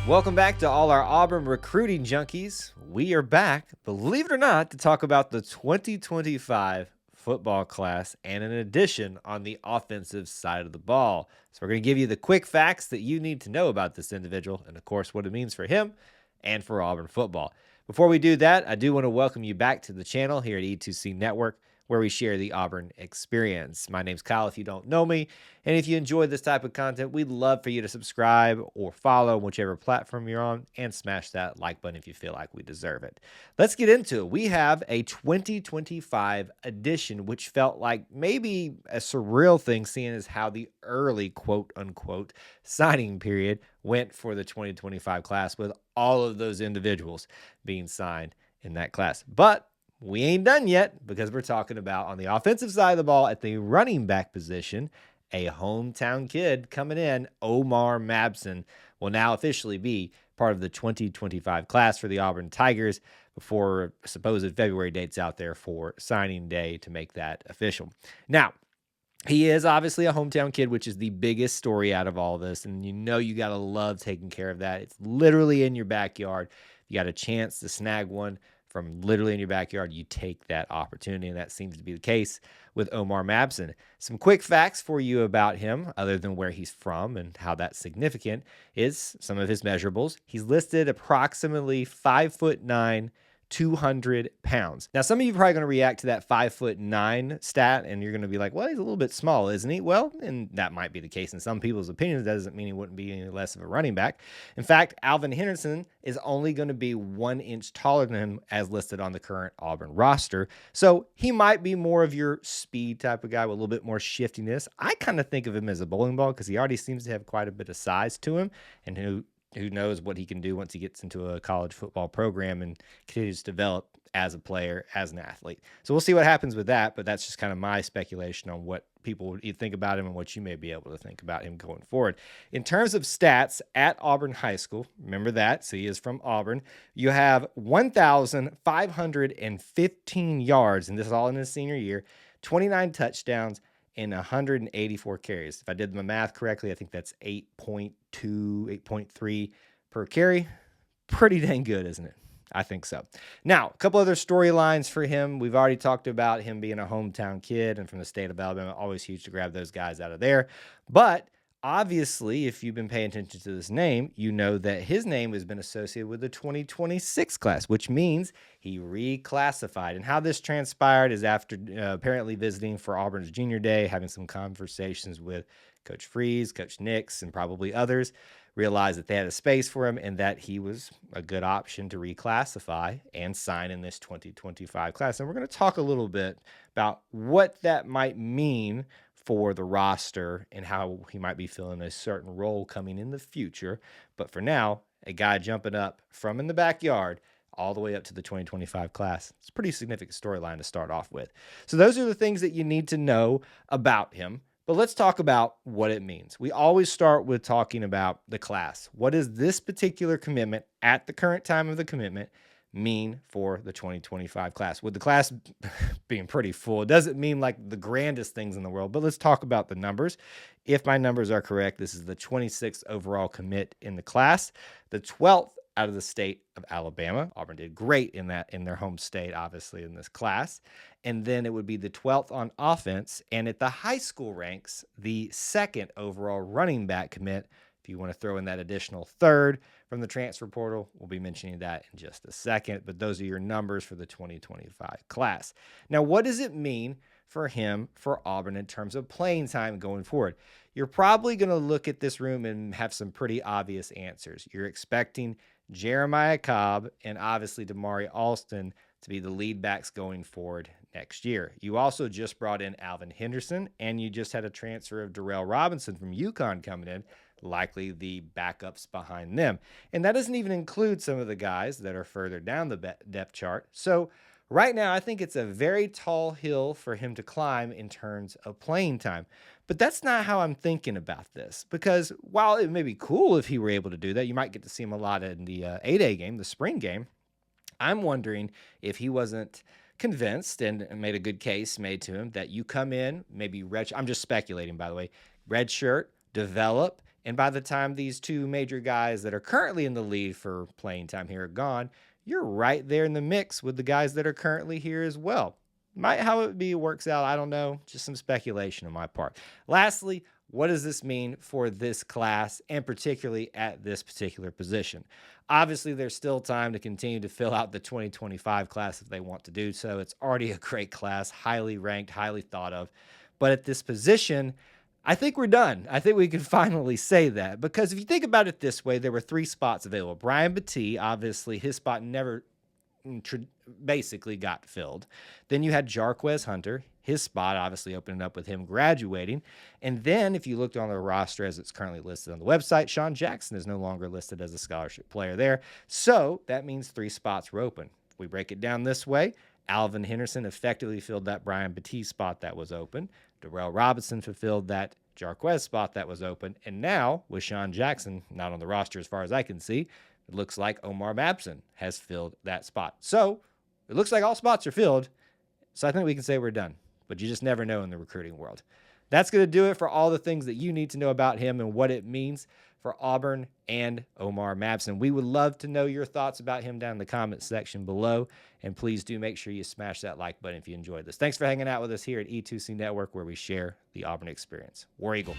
Welcome back to all our Auburn recruiting junkies. We are back, believe it or not, to talk about the 2025 football class and an addition on the offensive side of the ball. So we're going to give you the quick facts that you need to know about this individual and, of course, what it means for him and for Auburn football. Before we do that, I do want to welcome you back to the channel here at E2C Network, where we share the Auburn experience. My name's Kyle if you don't know me, and if you enjoy this type of content, we'd love for you to subscribe or follow whichever platform you're on and smash that like button if you feel like we deserve it. Let's get into it. We have a 2025 edition, which felt like maybe a surreal thing, seeing as how the early quote-unquote signing period went for the 2025 class with all of those individuals being signed in that class. But we ain't done yet, because we're talking about on the offensive side of the ball at the running back position, a hometown kid coming in. Omar Mabson will now officially be part of the 2025 class for the Auburn Tigers before supposed February dates out there for signing day to make that official. Now, he is obviously a hometown kid, which is the biggest story out of all this. And you got to love taking care of that. It's literally in your backyard. You got a chance to snag one from literally in your backyard, you take that opportunity, and that seems to be the case with Omar Mabson. Some quick facts for you about him, other than where he's from and how that's significant, is some of his measurables. He's listed approximately 5'9", 200 pounds. Now, some of you are probably going to react to that 5'9" stat, and you're going to be like, well, he's a little bit small, isn't he? Well, and that might be the case in some people's opinions. That doesn't mean he wouldn't be any less of a running back. In fact, Alvin Henderson is only going to be 1 inch taller than him as listed on the current Auburn roster. So he might be more of your speed type of guy with a little bit more shiftiness. I kind of think of him as a bowling ball because he already seems to have quite a bit of size to him, and who knows what he can do once he gets into a college football program and continues to develop as a player, as an athlete. So we'll see what happens with that, but that's just kind of my speculation on what people would think about him and what you may be able to think about him going forward. In terms of stats at Auburn High School, remember that, so he is from Auburn, you have 1,515 yards, and this is all in his senior year, 29 touchdowns, and 184 carries. If I did my math correctly, I think that's 8.2, 8.3 per carry. Pretty dang good, isn't it? I think so. Now, a couple other storylines for him. We've already talked about him being a hometown kid and from the state of Alabama. Always huge to grab those guys out of there. But obviously, if you've been paying attention to this name, you know that his name has been associated with the 2026 class, which means he reclassified. And how this transpired is after apparently visiting for Auburn's junior day, having some conversations with Coach Freeze, Coach Nix, and probably others, realized that they had a space for him and that he was a good option to reclassify and sign in this 2025 class. And we're going to talk a little bit about what that might mean for the roster and how he might be filling a certain role coming in the future. But for now, a guy jumping up from in the backyard all the way up to the 2025 class. It's a pretty significant storyline to start off with. So those are the things that you need to know about him. But let's talk about what it means. We always start with talking about the class. What does this particular commitment at the current time of the commitment mean for the 2025 class? With the class being pretty full, it doesn't mean like the grandest things in the world, but let's talk about the numbers. If my numbers are correct, this is the 26th overall commit in the class, the 12th out of the state of Alabama. Auburn did great in their home state, obviously, in this class. And then it would be the 12th on offense. And at the high school ranks, the 2nd overall running back commit. If you want to throw in that additional 3rd from the transfer portal, we'll be mentioning that in just a second. But those are your numbers for the 2025 class. Now, what does it mean for him, for Auburn, in terms of playing time going forward? You're probably going to look at this room and have some pretty obvious answers. You're expecting Jeremiah Cobb and obviously Damari Alston to be the lead backs going forward next year. You also just brought in Alvin Henderson, and you just had a transfer of Darrell Robinson from UConn coming in, likely the backups behind them. And that doesn't even include some of the guys that are further down the depth chart. So right now, I think it's a very tall hill for him to climb in terms of playing time. But that's not how I'm thinking about this, because while it may be cool if he were able to do that, you might get to see him a lot in the A-Day game, the spring game. I'm wondering if he wasn't convinced and made a good case made to him that you come in, maybe I'm just speculating, by the way, red shirt, develop, And by the time these two major guys that are currently in the lead for playing time here are gone, you're right there in the mix with the guys that are currently here as well. Might how it be works out, I don't know. Just some speculation on my part. Lastly, what does this mean for this class and particularly at this particular position? Obviously, there's still time to continue to fill out the 2025 class if they want to do so. It's already a great class, highly ranked, highly thought of. But at this position, I think we're done. I think we can finally say that because if you think about it this way, there were 3 spots available. Brian Battie, obviously, his spot never basically got filled. Then you had Jarquez Hunter. His spot obviously opening up with him graduating. And then if you looked on the roster as it's currently listed on the website, Sean Jackson is no longer listed as a scholarship player there. So that means 3 spots were open. If we break it down this way, Alvin Henderson effectively filled that Brian Battie spot that was open. Darrell Robinson fulfilled that Jarquez spot that was open. And now with Sean Jackson not on the roster as far as I can see, it looks like Omar Mabson has filled that spot. So it looks like all spots are filled. So I think we can say we're done. But you just never know in the recruiting world. That's going to do it for all the things that you need to know about him and what it means for Auburn and Omar Mabson. We would love to know your thoughts about him down in the comments section below. And please do make sure you smash that like button if you enjoyed this. Thanks for hanging out with us here at E2C Network, where we share the Auburn experience. War Eagle.